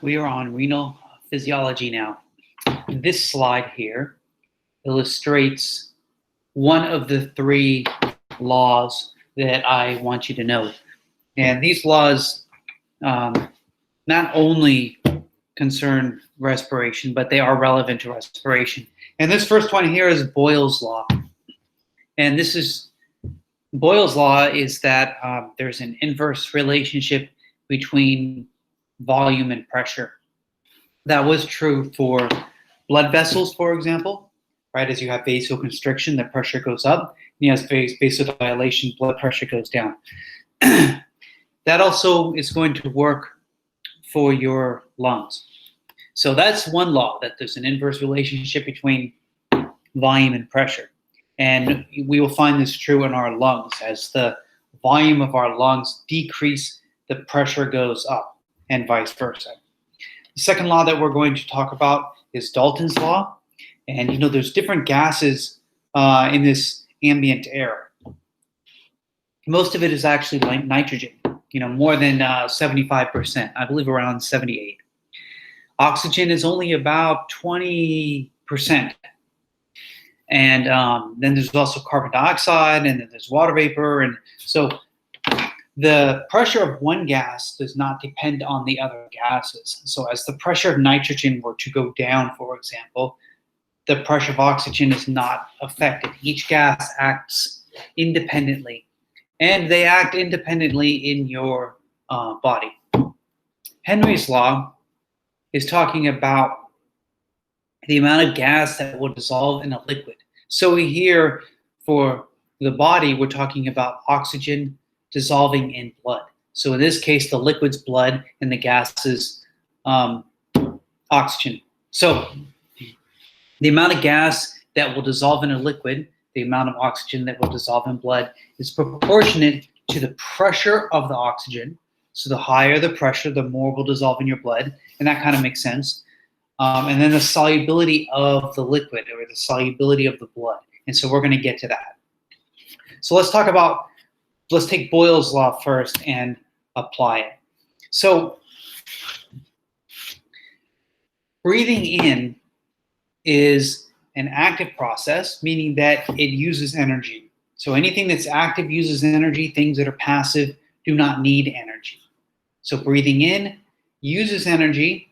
We are on renal physiology now. This slide here illustrates one of the three laws that I want you to know. And these laws not only concern respiration, but they are relevant to respiration. And this first one here is Boyle's law. And this is Boyle's law is that there's an inverse relationship between volume and pressure. That was true for blood vessels, for example, right? As you have vasoconstriction, the pressure goes up. And as vasodilation, blood pressure goes down. That also is going to work for your lungs. So that's one law, that there's an inverse relationship between volume and pressure. And we will find this true in our lungs. As the volume of our lungs decrease, the pressure goes up, and vice versa. The second law that we're going to talk about is Dalton's law. And there's different gases in this ambient air. Most of it is actually like nitrogen, more than 75%, I believe around 78. Oxygen is only about 20%. And then there's also carbon dioxide, and then there's water vapor. And so the pressure of one gas does not depend on the other gases. So as the pressure of nitrogen were to go down, for example, the pressure of oxygen is not affected. Each gas acts independently, and they act independently in your body. Henry's law is talking about the amount of gas that will dissolve in a liquid. So here, for the body, we're talking about oxygen dissolving in blood. So in this case, the liquid's blood and the gas is oxygen. So the amount of gas that will dissolve in a liquid, the amount of oxygen that will dissolve in blood, is proportionate to the pressure of the oxygen. So the higher the pressure, the more will dissolve in your blood, and that kind of makes sense. And then the solubility of the liquid, or the solubility of the blood. And so we're going to get to that. So let's take Boyle's law first and apply it. So breathing in is an active process, meaning that it uses energy. So anything that's active uses energy. Things that are passive do not need energy. So breathing in uses energy,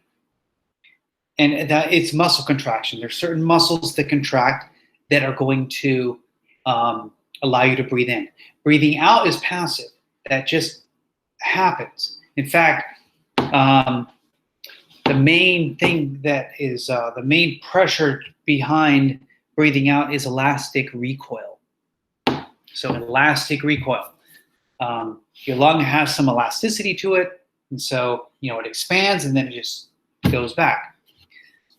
and that it's muscle contraction. There's certain muscles that contract that are going to allow you to breathe in. Breathing out is passive. That just happens. In fact, the main thing that is the main pressure behind breathing out is elastic recoil. So elastic recoil. Your lung has some elasticity to it, and so it expands and then it just goes back.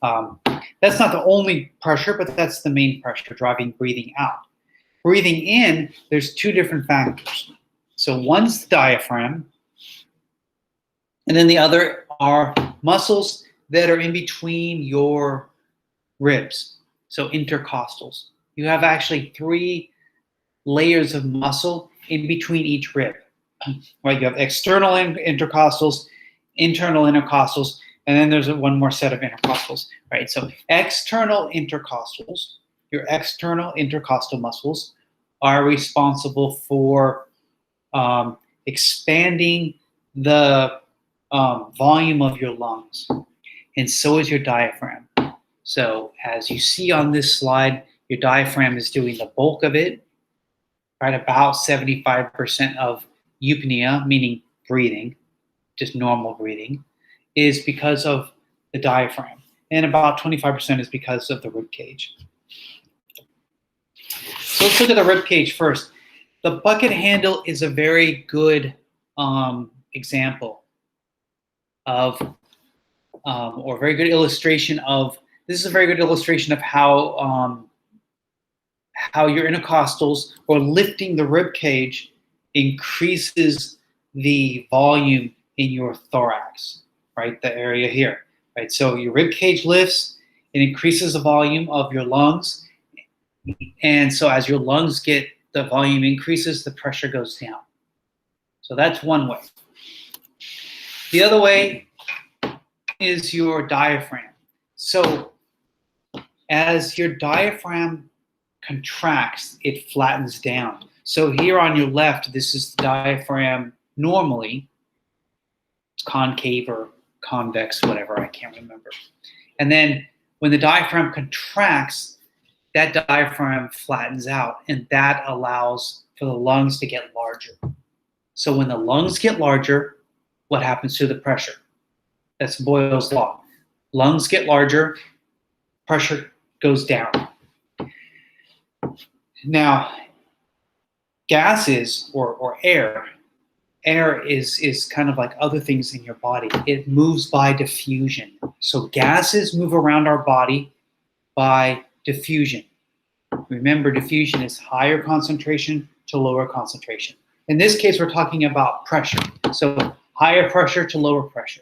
That's not the only pressure, but that's the main pressure driving breathing out. Breathing in, there's two different factors. So one's the diaphragm, and then the other are muscles that are in between your ribs, so intercostals. You have actually 3 layers of muscle in between each rib. Right? You have external intercostals, internal intercostals, and then there's one more set of intercostals, right? So external intercostals, your external intercostal muscles, are responsible for expanding the volume of your lungs, and so is your diaphragm. So as you see on this slide, your diaphragm is doing the bulk of it, right? About 75% of eupnea, meaning breathing, just normal breathing, is because of the diaphragm, and about 25% is because of the rib cage. So let's look at the rib cage first. The bucket handle is a very good example of, or very good illustration of. This is a very good illustration of how your intercostals, or lifting the rib cage, increases the volume in your thorax. Right, the area here, right? So your rib cage lifts, it increases the volume of your lungs, and so as your lungs get, the volume increases, the pressure goes down. So that's one way. The other way is your diaphragm. So as your diaphragm contracts, it flattens down. So here on your left, this is the diaphragm normally. It's concave or convex, whatever, I can't remember. And then when the diaphragm contracts, that diaphragm flattens out, and that allows for the lungs to get larger. So when the lungs get larger, what happens to the pressure? That's Boyle's law. Lungs get larger, pressure goes down. Now, gases or air is kind of like other things in your body. It moves by diffusion. So gases move around our body by diffusion. Remember, diffusion is higher concentration to lower concentration. In this case, we're talking about pressure. So higher pressure to lower pressure.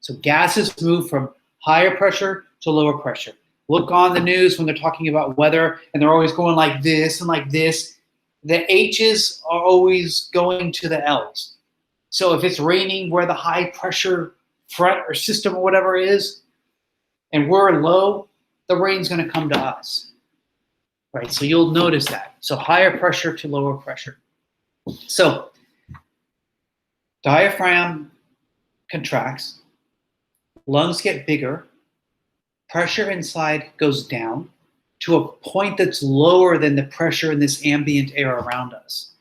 So gases move from higher pressure to lower pressure. Look on the news when they're talking about weather, and they're always going like this and like this. The H's are always going to the L's. So if it's raining where the high pressure front or system or whatever is, and we're low, the rain's going to come to us. Right? So you'll notice that. So higher pressure to lower pressure. So diaphragm contracts, lungs get bigger, pressure inside goes down to a point that's lower than the pressure in this ambient air around us.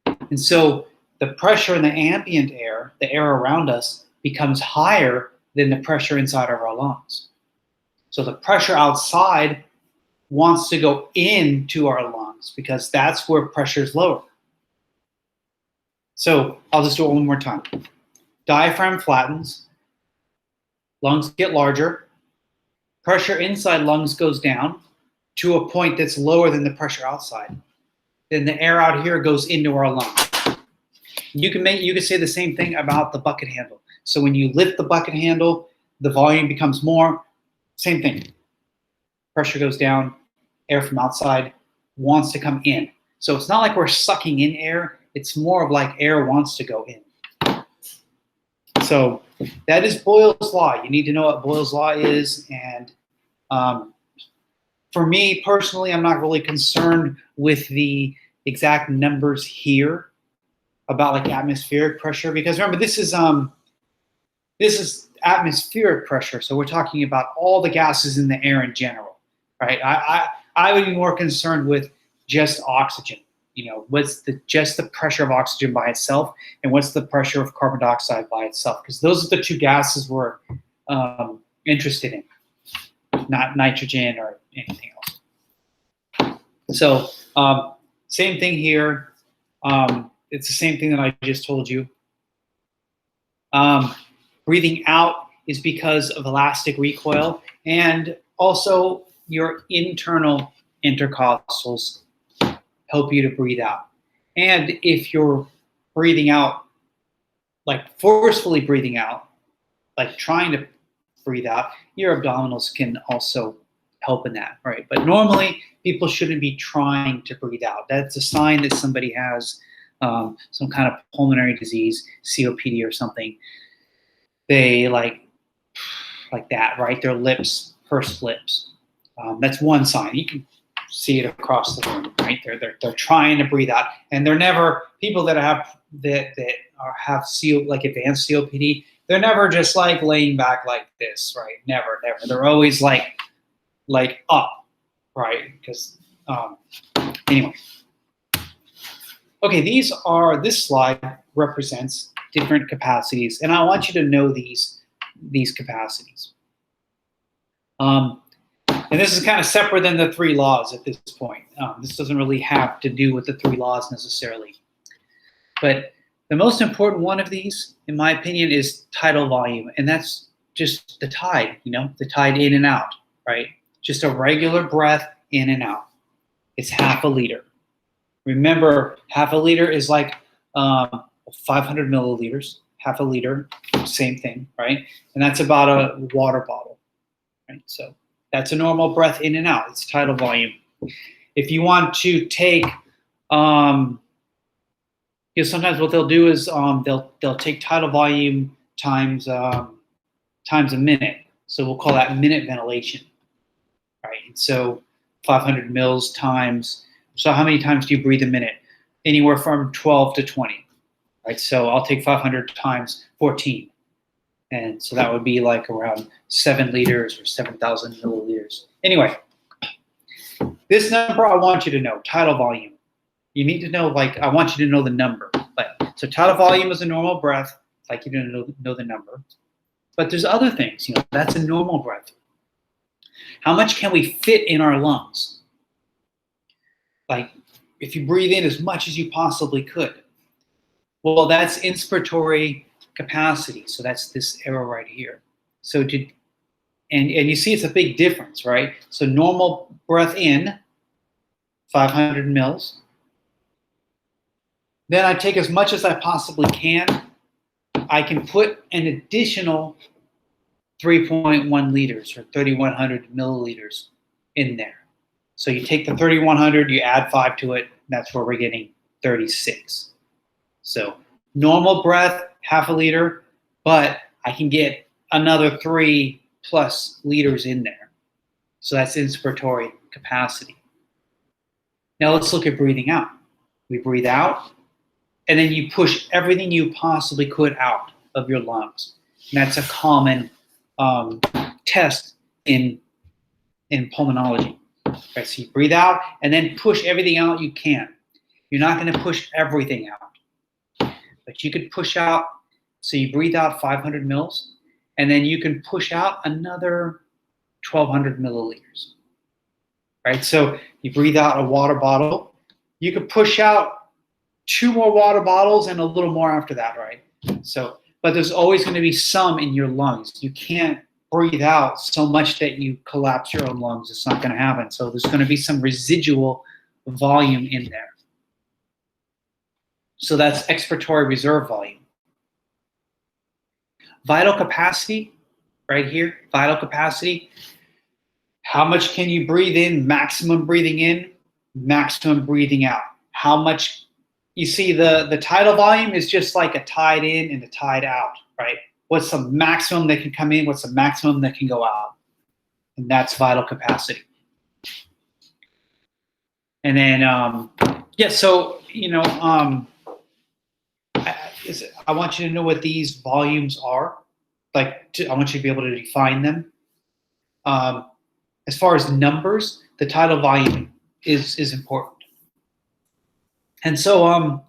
And so the pressure in the ambient air, the air around us, becomes higher than the pressure inside of our lungs. So the pressure outside wants to go into our lungs because that's where pressure is lower. So I'll just do it one more time. Diaphragm flattens, lungs get larger, pressure inside lungs goes down to a point that's lower than the pressure outside. Then the air out here goes into our lungs. You can say the same thing about the bucket handle. So when you lift the bucket handle, the volume becomes more. Same thing. Pressure goes down, air from outside wants to come in. So it's not like we're sucking in air. It's more of like air wants to go in. So that is Boyle's law. You need to know what Boyle's law is. And for me personally, I'm not really concerned with the exact numbers here about like atmospheric pressure, because remember, this is atmospheric pressure. So we're talking about all the gases in the air in general, right? I would be more concerned with just oxygen. You know, what's just the pressure of oxygen by itself, and what's the pressure of carbon dioxide by itself? Because those are the two gases we're interested in, not nitrogen or anything else. So same thing here. It's the same thing that I just told you. Breathing out is because of elastic recoil, and also your internal intercostals help you to breathe out. And if you're breathing out, like forcefully breathing out, like trying to breathe out, your abdominals can also help in that, right? But normally people shouldn't be trying to breathe out. That's a sign that somebody has some kind of pulmonary disease, COPD or something. They like that, right? Their lips, pursed lips. That's one sign. You can see it across the room, right? They're trying to breathe out, and they're never people that have like advanced COPD. They're never just like laying back like this, right? Never. They're always like up, right? Because anyway. Okay, this slide represents different capacities, and I want you to know these capacities. And this is kind of separate than the three laws at this point. This doesn't really have to do with the three laws necessarily. But the most important one of these, in my opinion, is tidal volume, and that's just the tide, the tide in and out, right? Just a regular breath in and out. It's half a liter. Remember, half a liter is like 500 milliliters, half a liter, same thing, right? And that's about a water bottle, right? So that's a normal breath in and out. It's tidal volume. If you want to take Because sometimes what they'll do is they'll take tidal volume times times a minute. So we'll call that minute ventilation, right? And so 500 mils times. So how many times do you breathe a minute? Anywhere from 12 to 20, right? So I'll take 500 times 14, and so that would be like around 7 liters or 7,000 milliliters. Anyway, this number I want you to know, tidal volume. You need to know, like, I want you to know the number. But so tidal volume is a normal breath. I'd like you to know the number. But there's other things, that's a normal breath. How much can we fit in our lungs? Like, if you breathe in as much as you possibly could. Well, that's inspiratory capacity. So that's this arrow right here. So and you see it's a big difference, right? So normal breath in, 500 mils. Then I take as much as I possibly can. I can put an additional 3.1 liters or 3,100 milliliters in there. So you take the 3,100, you add 5 to it, that's where we're getting 36. So normal breath, half a liter, but I can get another 3+ liters in there. So that's inspiratory capacity. Now let's look at breathing out. We breathe out, and then you push everything you possibly could out of your lungs. And that's a common test in pulmonology. Right? So you breathe out and then push everything out you can. You're not going to push everything out, but you could push out. So you breathe out 500 mils, and then you can push out another 1,200 milliliters. Right? So you breathe out a water bottle. You could push out 2 more water bottles and a little more after that, right? So, but there's always going to be some in your lungs. You can't breathe out so much that you collapse your own lungs. It's not going to happen. So there's going to be some residual volume in there. So that's expiratory reserve volume. Vital capacity, right here, vital capacity. How much can you breathe in? Maximum breathing in, maximum breathing out. How much? You see the tidal volume is just like a tide in and a tide out, right? What's the maximum that can come in? What's the maximum that can go out? And that's vital capacity. And then, so, I want you to know what these volumes are. I want you to be able to define them. As far as numbers, the tidal volume is important. And so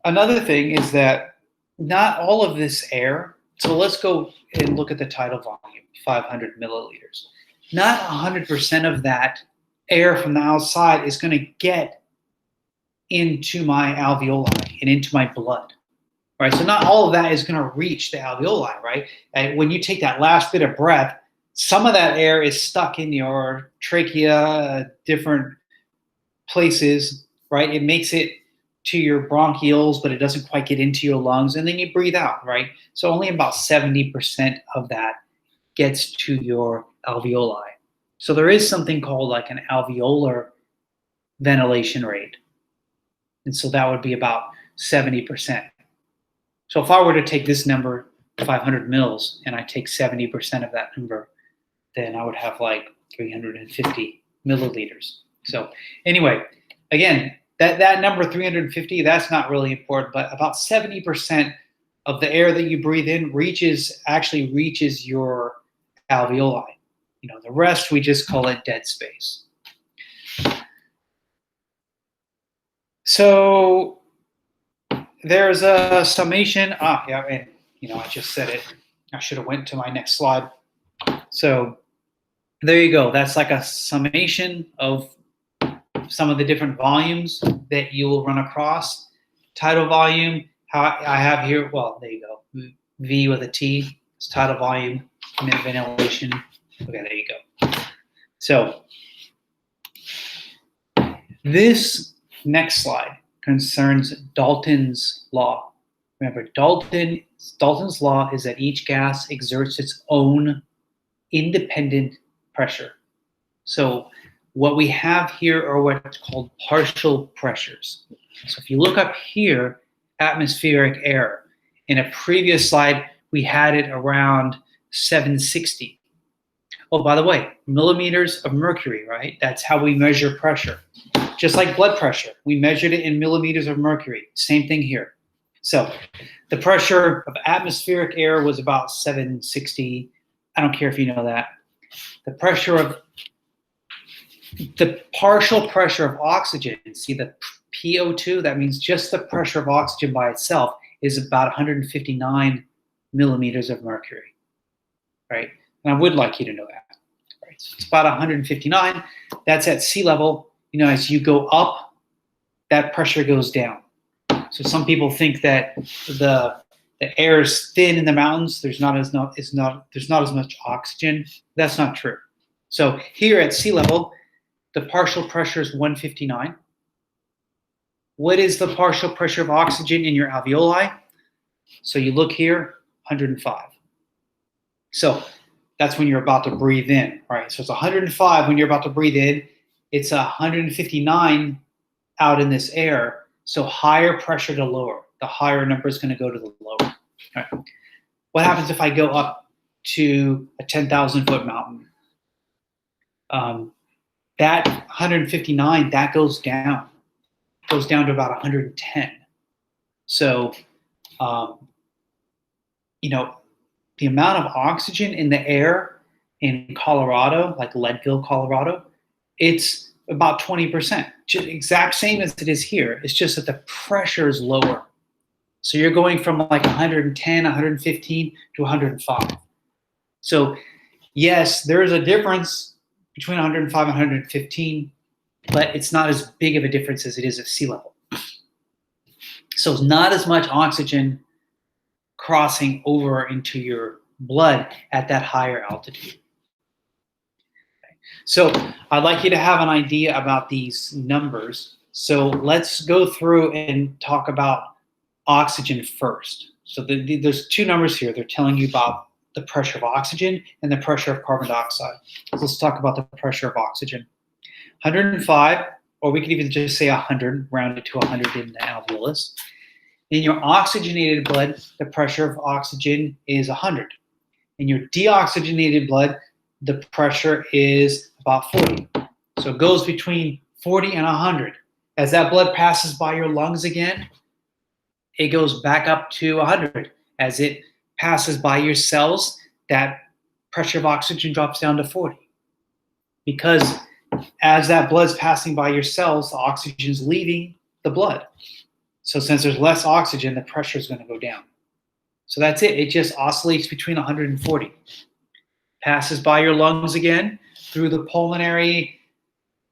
another thing is that not all of this air, so let's go and look at the tidal volume, 500 milliliters. Not 100% of that air from the outside is going to get into my alveoli and into my blood, right? So not all of that is going to reach the alveoli, right? And when you take that last bit of breath, some of that air is stuck in your trachea, different places, right? It makes it to your bronchioles, but it doesn't quite get into your lungs, and then you breathe out, right? So only about 70% of that gets to your alveoli. So there is something called like an alveolar ventilation rate. And so that would be about 70%. So if I were to take this number, 500 mils, and I take 70% of that number, then I would have like 350 milliliters. So anyway, again, that number 350, that's not really important, but about 70% of the air that you breathe in actually reaches your alveoli. The rest, we just call it dead space. So there's a summation. I just said it. I should have went to my next slide. So there you go. That's like a summation of some of the different volumes that you will run across. Tidal volume, how I have here, well, there you go. V with a T, it's tidal volume, minute ventilation. Okay, there you go. So this next slide concerns Dalton's law. Remember, Dalton's law is that each gas exerts its own independent pressure. So what we have here are what's called partial pressures. So if you look up here, atmospheric air, in a previous slide, we had it around 760. Oh, by the way, millimeters of mercury, right? That's how we measure pressure. Just like blood pressure, we measured it in millimeters of mercury. Same thing here. So the pressure of atmospheric air was about 760. I don't care if you know that. The partial pressure of oxygen, see the PO2, that means just the pressure of oxygen by itself is about 159 millimeters of mercury, right? And I would like you to know that. Right? So it's about 159. That's at sea level. You know, as you go up, that pressure goes down. So some people think that the air is thin in the mountains. There's not as much oxygen. That's not true. So here at sea level, the partial pressure is 159. What is the partial pressure of oxygen in your alveoli? So you look here, 105. So that's when you're about to breathe in, right? So it's 105 when you're about to breathe in. It's 159 out in this air. So higher pressure to lower. The higher number is going to go to the lower. Right. What happens if I go up to a 10,000-foot mountain? That 159, that goes down. Goes down to about 110. So, you know, the amount of oxygen in the air in Colorado, like Leadville, Colorado, it's about 20%. Just exact same as it is here. It's just that the pressure is lower. So you're going from like 110, 115 to 105. So yes, there is a difference between 105 and 115, but it's not as big of a difference as it is at sea level. So it's not as much oxygen crossing over into your blood at that higher altitude. Okay. So I'd like you to have an idea about these numbers. So let's go through and talk about oxygen first. So there's two numbers here. They're telling you about the pressure of oxygen and the pressure of carbon dioxide. So let's talk about the pressure of oxygen. 105, or we could even just say 100, rounded to 100 in the alveolus. In your oxygenated blood, the pressure of oxygen is 100. In your deoxygenated blood, the pressure is about 40. So it goes between 40 and 100. As that blood passes by your lungs again, it goes back up to 100. As it passes by your cells, that pressure of oxygen drops down to 40. Because as that blood's passing by your cells, the oxygen is leaving the blood. So since there's less oxygen, the pressure is going to go down. So that's it. It just oscillates between 100 and 40. Passes by your lungs again, through the pulmonary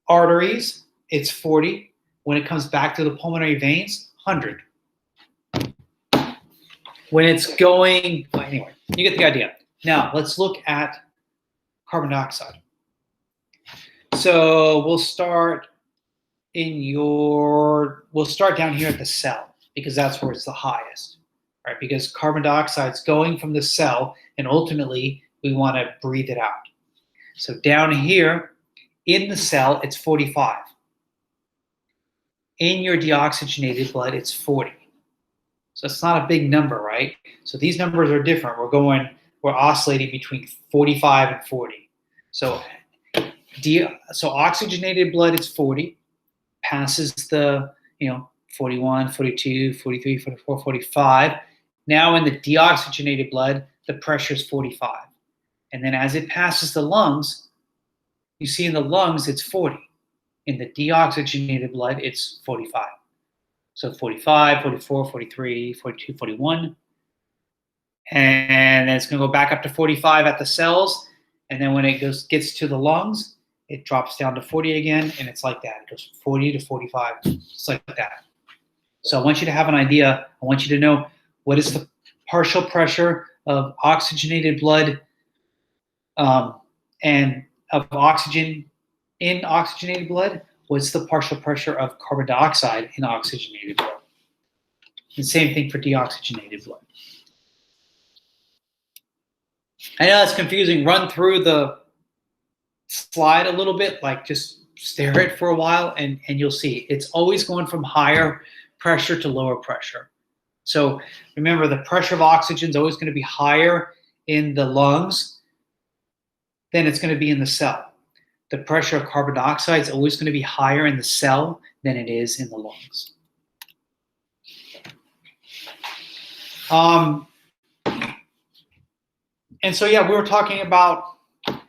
arteries, it's 40. When it comes back to the pulmonary veins, 100. When it's going, well, anyway, you get the idea. Now, let's look at carbon dioxide. So we'll start down here at the cell, because that's where it's the highest, right? Because carbon dioxide is going from the cell, and ultimately we want to breathe it out. So down here in the cell, it's 45. In your deoxygenated blood, it's 40. So it's not a big number, right? So these numbers are different. We're oscillating between 45 and 40. So oxygenated blood is 40, passes the 41, 42, 43, 44, 45. Now in the deoxygenated blood, the pressure is 45. And then as it passes the lungs, you see in the lungs it's 40. In the deoxygenated blood, it's 45. So 45, 44, 43, 42, 41. And then it's going to go back up to 45 at the cells. And then when it gets to the lungs, it drops down to 40 again. And it's like that. It goes from 40 to 45. It's like that. So I want you to have an idea. I want you to know what is the partial pressure of oxygenated blood and of oxygen in oxygenated blood. What's the partial pressure of carbon dioxide in oxygenated blood? And same thing for deoxygenated blood. I know that's confusing. Run through the slide a little bit, like just stare at it for a while, and you'll see it's always going from higher pressure to lower pressure. So remember, the pressure of oxygen is always going to be higher in the lungs than it's going to be in the cell. The pressure of carbon dioxide is always going to be higher in the cell than it is in the lungs. And so, yeah, we were talking about,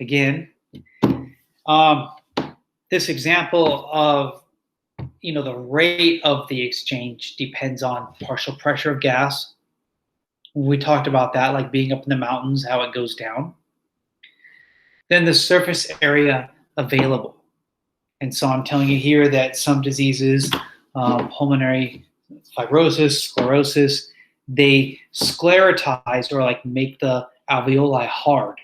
again, this example of, the rate of the exchange depends on partial pressure of gas. We talked about that, like being up in the mountains, how it goes down. Then the surface area available. And so I'm telling you here that some diseases, pulmonary fibrosis, sclerosis, they sclerotize or like make the alveoli hard,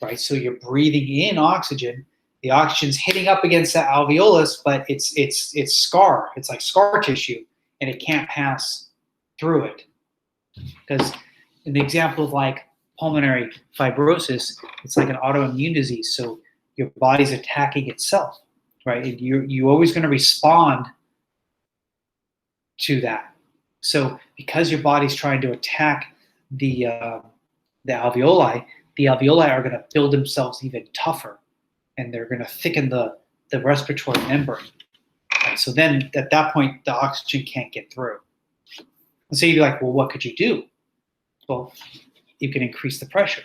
right? So you're breathing in oxygen, the oxygen's hitting up against the alveolus, but it's scar. It's like scar tissue, and it can't pass through it. Because in the example of like pulmonary fibrosis, it's like an autoimmune disease. So your body's attacking itself, right? And you're always going to respond to that. So because your body's trying to attack the alveoli are going to build themselves even tougher, and they're going to thicken the respiratory membrane. Right? So then at that point, the oxygen can't get through. And so you'd be like, well, what could you do? Well, you can increase the pressure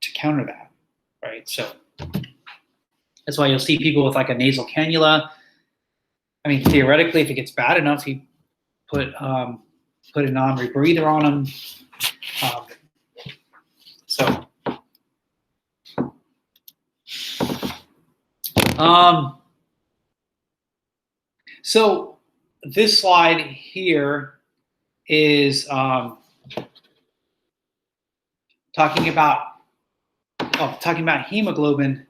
to counter that, right? So that's why you'll see people with like a nasal cannula. I mean, theoretically, if it gets bad enough, you put a non-rebreather on them. So this slide here is talking about hemoglobin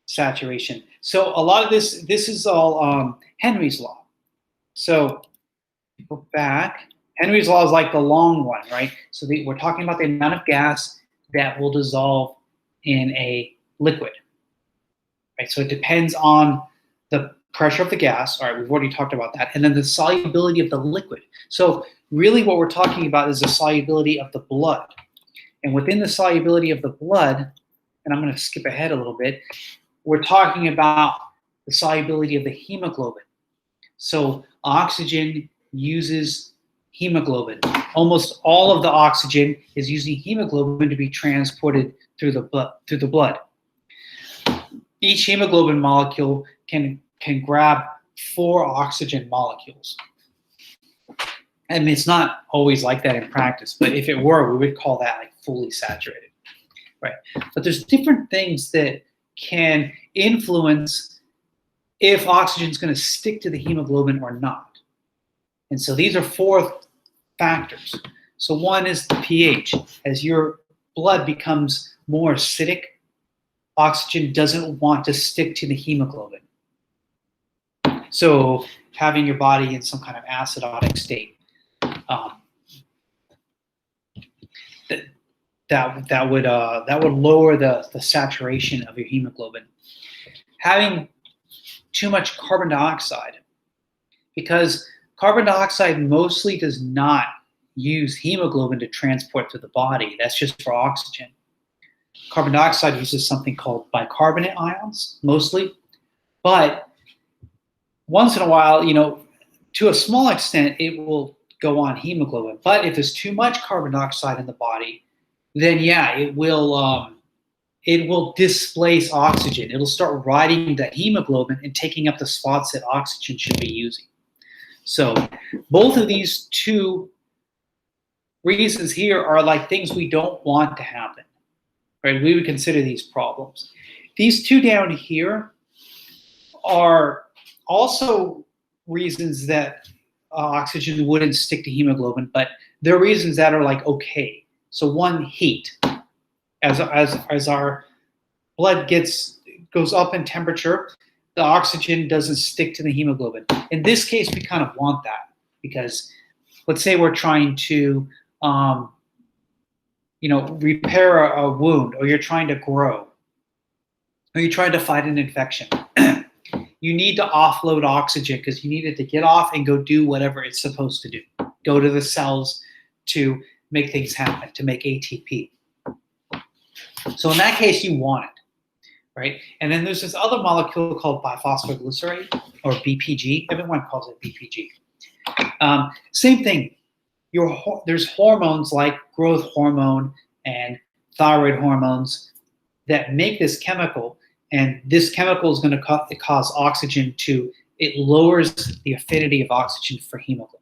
saturation. So a lot of this is all Henry's law. So go back. Henry's law is like the long one, right? So we're talking about the amount of gas that will dissolve in a liquid, right? So it depends on the pressure of the gas. All right, we've already talked about that. And then the solubility of the liquid. So really what we're talking about is the solubility of the blood. And within the solubility of the blood, and I'm going to skip ahead a little bit, we're talking about the solubility of the hemoglobin. So oxygen uses hemoglobin. Almost all of the oxygen is using hemoglobin to be transported through the blood. Each hemoglobin molecule can grab 4 oxygen molecules. And it's not always like that in practice, but if it were, we would call that like fully saturated, right? But there's different things that can influence if oxygen is going to stick to the hemoglobin or not. And so these are 4 factors. So one is the pH. As your blood becomes more acidic, oxygen doesn't want to stick to the hemoglobin. So having your body in some kind of acidotic state, that would lower the saturation of your hemoglobin. Having too much carbon dioxide, because carbon dioxide mostly does not use hemoglobin to transport to the body. That's just for oxygen. Carbon dioxide uses something called bicarbonate ions, mostly. But once in a while, to a small extent, it will go on hemoglobin. But if there's too much carbon dioxide in the body, then yeah, it will displace oxygen. It'll start riding the hemoglobin and taking up the spots that oxygen should be using. So both of these 2 reasons here are like things we don't want to happen, right? We would consider these problems. These 2 down here are also reasons that oxygen wouldn't stick to hemoglobin, but they're reasons that are like okay. So one, heat. As our blood goes up in temperature, the oxygen doesn't stick to the hemoglobin. In this case, we kind of want that because let's say we're trying to repair a wound, or you're trying to grow, or you're trying to fight an infection. you need to offload oxygen because you need it to get off and go do whatever it's supposed to do. Go to the cells to make things happen, to make ATP. So in that case, you want it, right? And then there's this other molecule called biphosphoglycerate, or BPG. Everyone calls it BPG. Same thing. There's hormones like growth hormone and thyroid hormones that make this chemical, and this chemical is going to cause oxygen it lowers the affinity of oxygen for hemoglobin.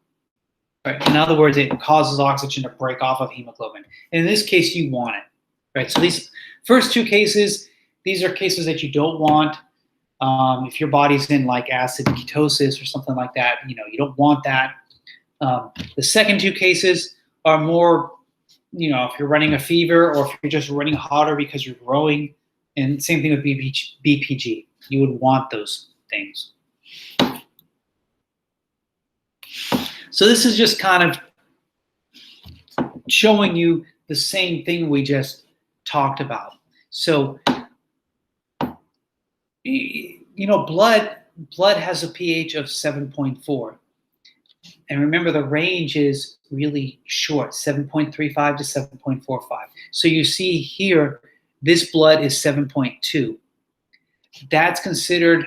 Right? In other words, it causes oxygen to break off of hemoglobin. And in this case, you want it. Right? So these first two cases, these are cases that you don't want. If your body's in like acid ketosis or something like that, you don't want that. The second two cases are more, if you're running a fever or if you're just running hotter because you're growing, and same thing with BPG. You would want those things. So this is just kind of showing you the same thing we just talked about. So, blood has a pH of 7.4. And remember, the range is really short, 7.35 to 7.45. So you see here, this blood is 7.2. That's considered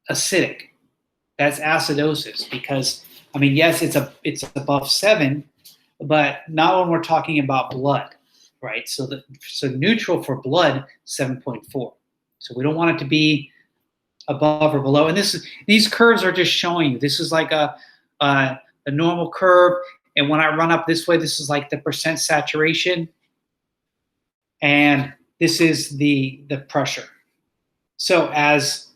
acidic. That's acidosis because, yes, it's above 7, but not when we're talking about blood, right? So neutral for blood, 7.4. So we don't want it to be above or below. And these curves are just showing you. This is like a normal curve, and when I run up this way, this is like the percent saturation, and this is the pressure. So as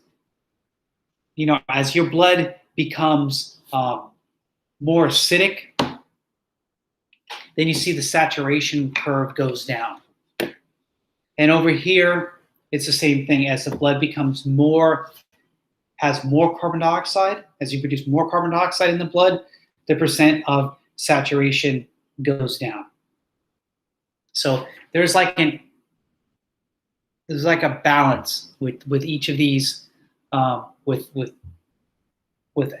your blood becomes more acidic, then you see the saturation curve goes down. And over here, it's the same thing. As the blood becomes has more carbon dioxide, as you produce more carbon dioxide in the blood, the percent of saturation goes down. So there's like a balance with each of these, with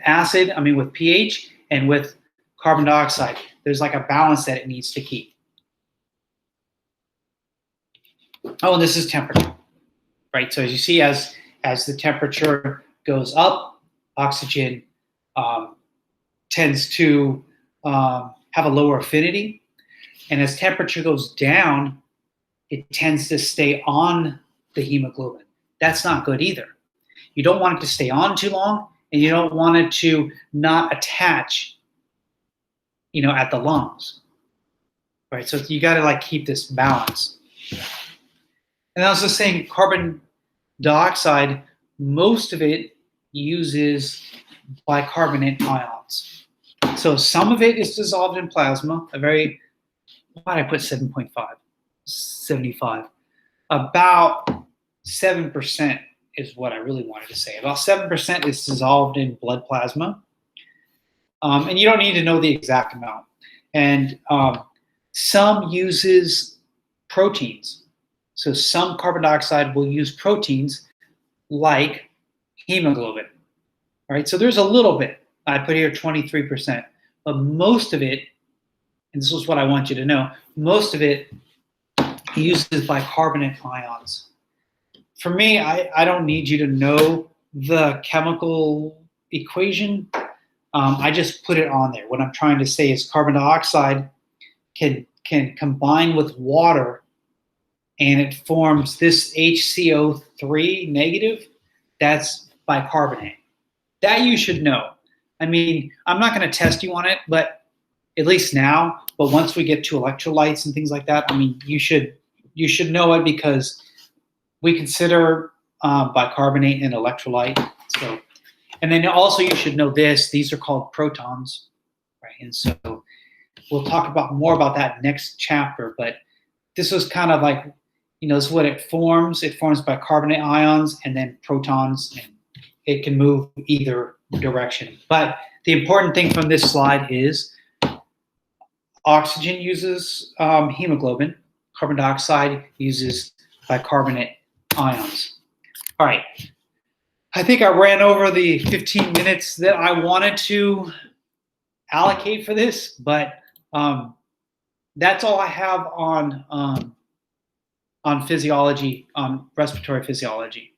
acid, with pH, and with carbon dioxide. There's like a balance that it needs to keep. Oh, and this is temperature, right? So as you see, as the temperature goes up, oxygen tends to have a lower affinity. And as temperature goes down, it tends to stay on the hemoglobin. That's not good either. You don't want it to stay on too long, and you don't want it to not attach, at the lungs. Right? So you got to keep this balance. And I was just saying, carbon dioxide, most of it uses bicarbonate ions. So some of it is dissolved in plasma, why did I put 7.5? 75. About 7% is what I really wanted to say. About 7% is dissolved in blood plasma. And you don't need to know the exact amount. And some uses proteins. So some carbon dioxide will use proteins like hemoglobin. All right, so there's a little bit. I put here 23%. But most of it, and this is what I want you to know, most of it uses bicarbonate ions. For me, I don't need you to know the chemical equation. I just put it on there. What I'm trying to say is carbon dioxide can combine with water, and it forms this HCO3 negative. That's bicarbonate. That you should know. I'm not going to test you on it, but at least now. But once we get to electrolytes and things like that, you should know it, because we consider bicarbonate an electrolyte. So, and then also you should know this. These are called protons, right? And so we'll talk more about that next chapter. But this was kind of like, this is what it forms. It forms bicarbonate ions and then protons, and it can move either direction. But the important thing from this slide is oxygen uses hemoglobin. Carbon dioxide uses bicarbonate ions. All right. I think I ran over the 15 minutes that I wanted to allocate for this, but that's all I have on physiology, on respiratory physiology.